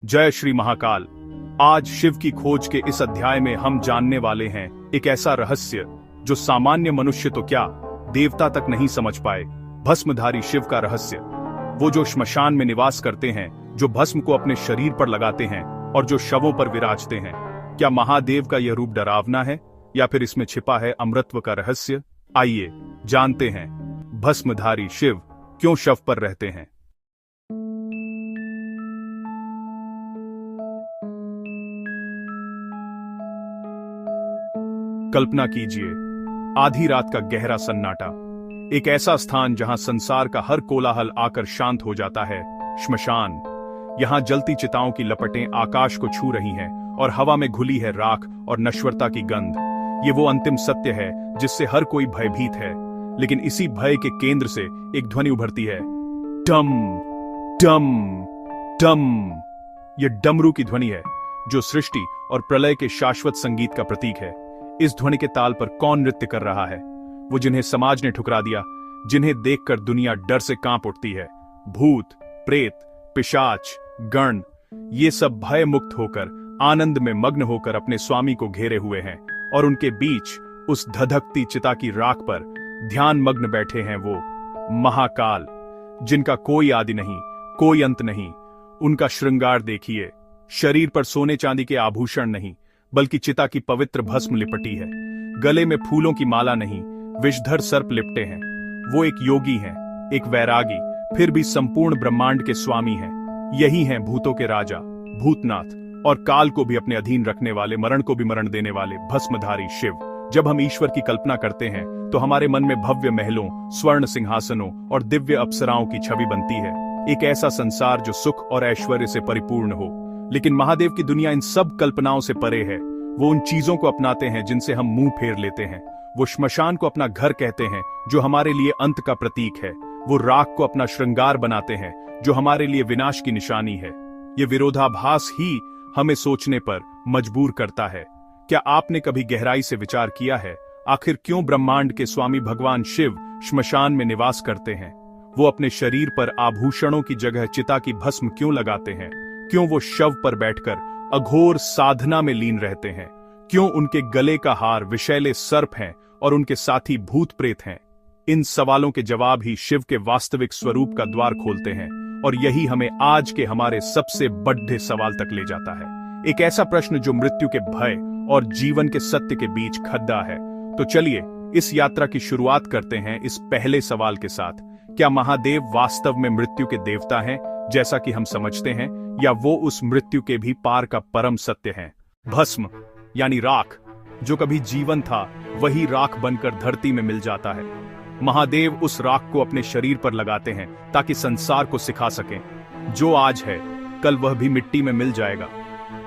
जय श्री महाकाल। आज शिव की खोज के इस अध्याय में हम जानने वाले हैं एक ऐसा रहस्य जो सामान्य मनुष्य तो क्या देवता तक नहीं समझ पाए। भस्मधारी शिव का रहस्य, वो जो श्मशान में निवास करते हैं, जो भस्म को अपने शरीर पर लगाते हैं और जो शवों पर विराजते हैं। क्या महादेव का यह रूप डरावना है या फिर इसमें छिपा है अमृतत्व का रहस्य? आइए जानते हैं भस्मधारी शिव क्यों शव पर रहते हैं। कल्पना कीजिए, आधी रात का गहरा सन्नाटा, एक ऐसा स्थान जहां संसार का हर कोलाहल आकर शांत हो जाता है। श्मशान। यहां जलती चिताओं की लपटें आकाश को छू रही हैं और हवा में घुली है राख और नश्वरता की गंध। ये वो अंतिम सत्य है जिससे हर कोई भयभीत है, लेकिन इसी भय के केंद्र से एक ध्वनि उभरती है, डम डम डम। यह डमरू की ध्वनि है जो सृष्टि और प्रलय के शाश्वत संगीत का प्रतीक है। इस ध्वनि के ताल पर कौन नृत्य कर रहा है? वो जिन्हें समाज ने ठुकरा दिया, जिन्हें देखकर दुनिया डर से कांप उठती है। भूत, प्रेत, पिशाच, गण, ये सब भय मुक्त होकर, आनंद में मग्न होकर अपने स्वामी को घेरे हुए हैं और उनके बीच उस धधकती चिता की राख पर ध्यान मग्न बैठे हैं वो महाकाल, जिनका कोई आदि नहीं, कोई अंत नहीं। उनका श्रृंगार देखिए, शरीर पर सोने चांदी के आभूषण नहीं, बल्कि चिता की पवित्र भस्म लिपटी है। गले में फूलों की माला नहीं, विषधर सर्प लिपटे हैं। वो एक योगी हैं, एक वैरागी, फिर भी संपूर्ण ब्रह्मांड के स्वामी हैं। यही हैं भूतों के राजा, भूतनाथ, और काल को भी अपने अधीन रखने वाले, मरण को भी मरण देने वाले भस्मधारी शिव। जब हम ईश्वर की कल्पना करते हैं तो हमारे मन में भव्य महलों, स्वर्ण सिंहासनों और दिव्य अप्सराओं की छवि बनती है। एक ऐसा संसार जो सुख और ऐश्वर्य से परिपूर्ण हो। लेकिन महादेव की दुनिया इन सब कल्पनाओं से परे है। वो उन चीजों को अपनाते हैं जिनसे हम मुंह फेर लेते हैं। वो श्मशान को अपना घर कहते हैं जो हमारे लिए अंत का प्रतीक है। वो राख को अपना श्रृंगार बनाते हैं जो हमारे लिए विनाश की निशानी है। ये विरोधाभास ही हमें सोचने पर मजबूर करता है। क्या आपने कभी गहराई से विचार किया है, आखिर क्यों ब्रह्मांड के स्वामी भगवान शिव श्मशान में निवास करते हैं? वो अपने शरीर पर आभूषणों की जगह चिता की भस्म क्यों लगाते हैं? क्यों वो शव पर बैठकर अघोर साधना में लीन रहते हैं? क्यों उनके गले का हार विषैले सर्प हैं और उनके साथी भूत प्रेत हैं? इन सवालों के जवाब ही शिव के वास्तविक स्वरूप का द्वार खोलते हैं, और यही हमें आज के हमारे सबसे बड़े सवाल तक ले जाता है। एक ऐसा प्रश्न जो मृत्यु के भय और जीवन के सत्य के बीच खड्डा है। तो चलिए इस यात्रा की शुरुआत करते हैं इस पहले सवाल के साथ। क्या महादेव वास्तव में मृत्यु के देवता हैं जैसा कि हम समझते हैं, या वो उस मृत्यु के भी पार का परम सत्य हैं? भस्म यानी राख, जो कभी जीवन था वही राख बनकर धरती में मिल जाता है। महादेव उस राख को अपने शरीर पर लगाते हैं ताकि संसार को सिखा सकें, जो आज है कल वह भी मिट्टी में मिल जाएगा।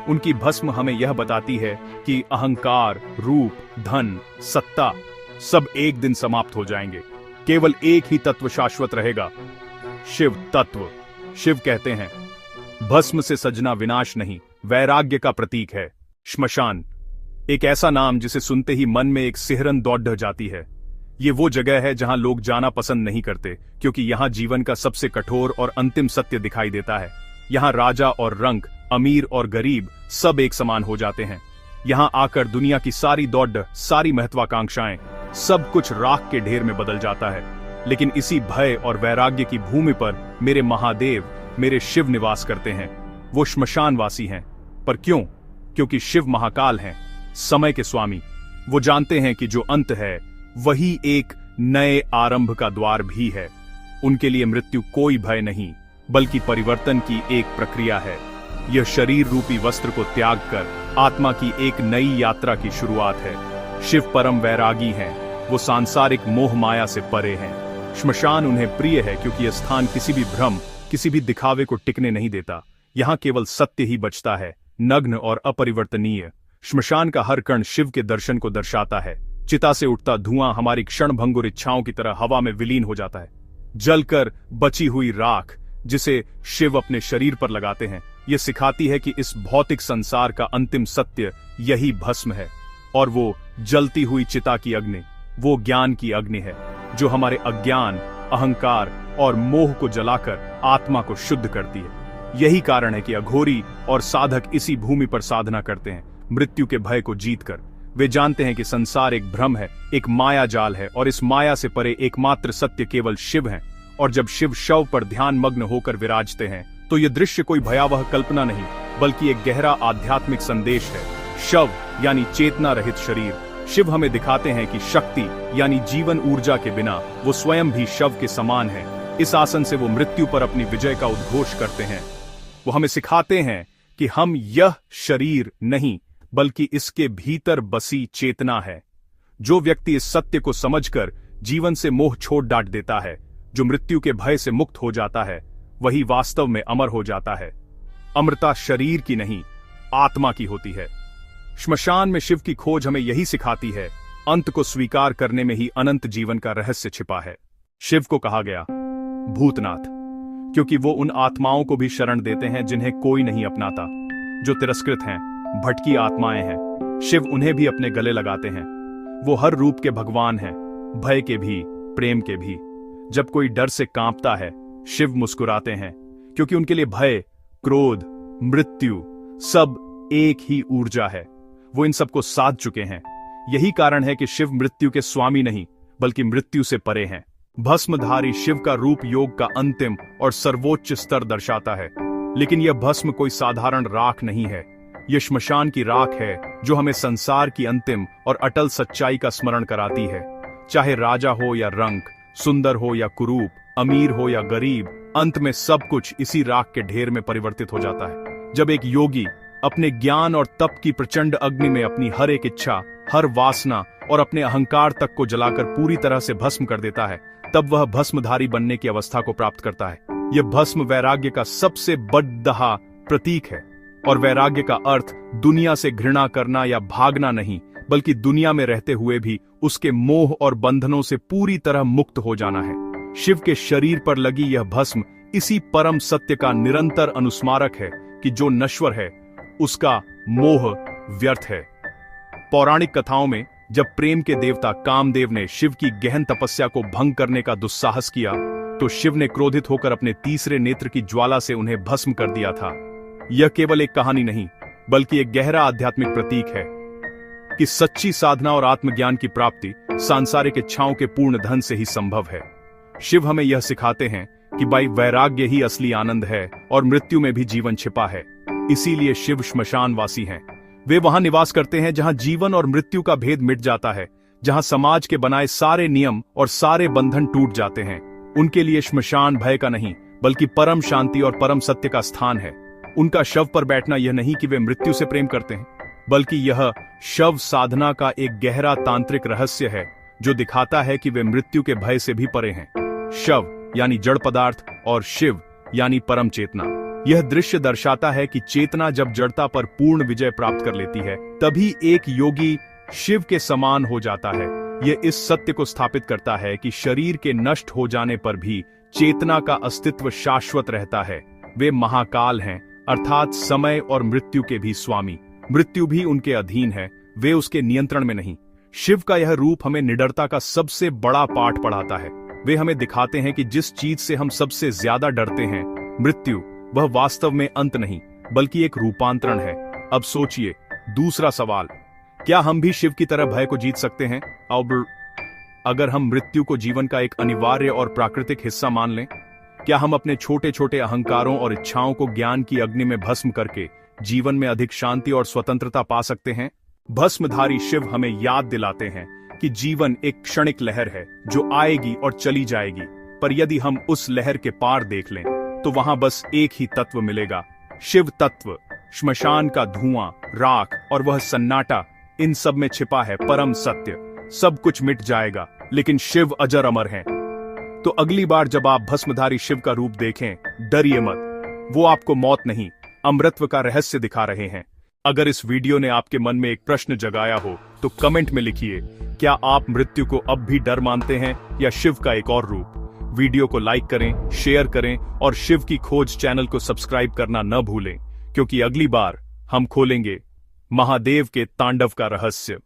उनकी भस्म हमें यह बताती है कि अहंकार, रूप, धन, सत्ता सब एक दिन समाप्त हो जाएंगे। केवल एक ही तत्व शाश्वत रहेगा, शिव तत्व। शिव कहते हैं, भस्म से सजना विनाश नहीं, वैराग्य का प्रतीक है। श्मशान एक ऐसा नाम जिसे सुनते ही मन में एक सिहरन दौड़ जाती है। ये वो जगह है जहां लोग जाना पसंद नहीं करते, क्योंकि यहां जीवन का सबसे कठोर और अंतिम सत्य दिखाई देता है। यहां राजा और रंक, अमीर और गरीब सब एक समान हो जाते हैं। यहां आकर दुनिया की सारी दौड़, सारी महत्वाकांक्षाएं, सब कुछ राख के ढेर में बदल जाता है। लेकिन इसी भय और वैराग्य की भूमि पर मेरे महादेव, मेरे शिव निवास करते हैं। वो श्मशानवासी हैं। पर क्यों? क्योंकि शिव महाकाल हैं, समय के स्वामी। वो जानते हैं कि जो अंत है वही एक नए आरंभ का द्वार भी है। उनके लिए मृत्यु कोई भय नहीं, बल्कि परिवर्तन की एक प्रक्रिया है। यह शरीर रूपी वस्त्र को त्याग कर आत्मा की एक नई यात्रा की शुरुआत है। शिव परम वैरागी हैं। वो सांसारिक मोह माया से परे हैं। श्मशान उन्हें प्रिय है क्योंकि यह स्थान किसी भी भ्रम, किसी भी दिखावे को टिकने नहीं देता। यहां केवल सत्य ही बचता है, नग्न और अपरिवर्तनीय। श्मशान का हर कण शिव के दर्शन को दर्शाता है। चिता से उठता धुआं हमारी क्षणभंगुर इच्छाओं की तरह हवा में विलीन हो जाता है। जलकर बची हुई राख जिसे शिव अपने शरीर पर लगाते हैं, यह सिखाती है कि इस भौतिक संसार का अंतिम सत्य यही भस्म है। और वो जलती हुई चिता की अग्नि, वो ज्ञान की अग्नि है जो हमारे अज्ञान, अहंकार और मोह को जलाकर आत्मा को शुद्ध करती है। यही कारण है कि अघोरी और साधक इसी भूमि पर साधना करते हैं, मृत्यु के भय को जीतकर। वे जानते हैं कि संसार एक भ्रम है, एक माया जाल है, और इस माया से परे एकमात्र सत्य केवल शिव है। और जब शिव शव पर ध्यान मग्न होकर विराजते हैं तो यह दृश्य कोई भयावह कल्पना नहीं, बल्कि एक गहरा आध्यात्मिक संदेश है। शव यानी चेतना रहित शरीर। शिव हमें दिखाते हैं कि शक्ति यानी जीवन ऊर्जा के बिना वो स्वयं भी शव के समान है। इस आसन से वो मृत्यु पर अपनी विजय का उद्घोष करते हैं। वो हमें सिखाते हैं कि हम यह शरीर नहीं, बल्कि इसके भीतर बसी चेतना है। जो व्यक्ति इस सत्य को समझकर जीवन से मोह छोड़ डांट देता है, जो मृत्यु के भय से मुक्त हो जाता है, वही वास्तव में अमर हो जाता है। अमरता शरीर की नहीं, आत्मा की होती है। श्मशान में शिव की खोज हमें यही सिखाती है, अंत को स्वीकार करने में ही अनंत जीवन का रहस्य छिपा है। शिव को कहा गया भूतनाथ, क्योंकि वो उन आत्माओं को भी शरण देते हैं जिन्हें कोई नहीं अपनाता, जो तिरस्कृत हैं, भटकी आत्माएं हैं। शिव उन्हें भी अपने गले लगाते हैं। वो हर रूप के भगवान हैं, भय के भी, प्रेम के भी। जब कोई डर से कांपता है, शिव मुस्कुराते हैं, क्योंकि उनके लिए भय, क्रोध, मृत्यु सब एक ही ऊर्जा है। वो इन सबको साध चुके हैं। यही कारण है कि शिव मृत्यु के स्वामी नहीं, बल्कि मृत्यु से परे हैं। भस्मधारी शिव का रूप योग का अंतिम और सर्वोच्च स्तर दर्शाता है। लेकिन यह भस्म कोई साधारण राख नहीं है। यह श्मशान की राख है, जो हमें संसार की अंतिम और अटल सच्चाई का स्मरण कराती है। चाहे राजा हो या रंक, सुंदर हो या कुरूप, अमीर हो या गरीब, अंत में सब कुछ इसी राख के ढेर में परिवर्तित हो जाता है। जब एक योगी अपने ज्ञान और तप की प्रचंड अग्नि में अपनी हर एक इच्छा, हर वासना और अपने अहंकार तक को जलाकर पूरी तरह से भस्म कर देता है, तब वह भस्मधारी बनने की अवस्था को प्राप्त करता है। यह भस्म वैराग्य का सबसे बड़ा प्रतीक है। और वैराग्य का अर्थ दुनिया से घृणा करना या भागना नहीं, बल्कि दुनिया में रहते हुए भी उसके मोह और बंधनों से पूरी तरह मुक्त हो जाना है। शिव के शरीर पर लगी यह भस्म इसी परम सत्य का निरंतर अनुस्मारक है कि जो नश्वर है उसका मोह व्यर्थ है। पौराणिक कथाओं में जब प्रेम के देवता कामदेव ने शिव की गहन तपस्या को भंग करने का दुस्साहस किया, तो शिव ने क्रोधित होकर अपने तीसरे नेत्र की ज्वाला से उन्हें भस्म कर दिया था। यह केवल एक कहानी नहीं, बल्कि एक गहरा आध्यात्मिक प्रतीक है कि सच्ची साधना और आत्मज्ञान की प्राप्ति सांसारिक इच्छाओं के पूर्ण धन से ही संभव है। शिव हमें यह सिखाते हैं कि भाई वैराग्य ही असली आनंद है और मृत्यु में भी जीवन छिपा है। इसीलिए शिव श्मशानवासी हैं। वे वहां निवास करते हैं जहां जीवन और मृत्यु का भेद मिट जाता है, जहां समाज के बनाए सारे नियम और सारे बंधन टूट जाते हैं। उनके लिए श्मशान भय का नहीं, बल्कि परम शांति और परम सत्य का स्थान है। उनका शव पर बैठना यह नहीं कि वे मृत्यु से प्रेम करते हैं, बल्कि यह शव साधना का एक गहरा तांत्रिक रहस्य है, जो दिखाता है कि वे मृत्यु के भय से भी परे हैं। शव यानी जड़ पदार्थ और शिव यानी परम चेतना। यह दृश्य दर्शाता है कि चेतना जब जड़ता पर पूर्ण विजय प्राप्त कर लेती है, तभी एक योगी शिव के समान हो जाता है। यह इस सत्य को स्थापित करता है कि शरीर के नष्ट हो जाने पर भी चेतना का अस्तित्व शाश्वत रहता है। वे महाकाल हैं, अर्थात समय और मृत्यु के भी स्वामी। मृत्यु भी उनके अधीन है, वे उसके नियंत्रण में नहीं। शिव का यह रूप हमें निडरता का सबसे बड़ा पाठ पढ़ाता है। वे हमें दिखाते हैं कि जिस चीज से हम सबसे ज्यादा डरते हैं, मृत्यु, वह वास्तव में अंत नहीं, बल्कि एक रूपांतरण है। अब सोचिए, दूसरा सवाल, क्या हम भी शिव की तरह भय को जीत सकते हैं? अगर हम मृत्यु को जीवन का एक अनिवार्य और प्राकृतिक हिस्सा मान लें, क्या हम अपने छोटे छोटे अहंकारों और इच्छाओं को ज्ञान की अग्नि में भस्म करके जीवन में अधिक शांति और स्वतंत्रता पा सकते हैं? भस्मधारी शिव हमें याद दिलाते हैं कि जीवन एक क्षणिक लहर है जो आएगी और चली जाएगी, पर यदि हम उस लहर के पार देख लें तो वहां बस एक ही तत्व मिलेगा, शिव तत्व। श्मशान का धुआं, राख और वह सन्नाटा, इन सब में छिपा है परम सत्य। सब कुछ मिट जाएगा, लेकिन शिव अजर अमर हैं। तो अगली बार जब आप भस्मधारी शिव का रूप देखें, डरिए मत। वो आपको मौत नहीं, अमृतत्व का रहस्य दिखा रहे हैं। अगर इस वीडियो ने आपके मन में एक प्रश्न जगाया हो तो कमेंट में लिखिए, क्या आप मृत्यु को अब भी डर मानते हैं या शिव का एक और रूप? वीडियो को लाइक करें, शेयर करें और शिव की खोज चैनल को सब्सक्राइब करना न भूलें, क्योंकि अगली बार हम खोलेंगे महादेव के तांडव का रहस्य।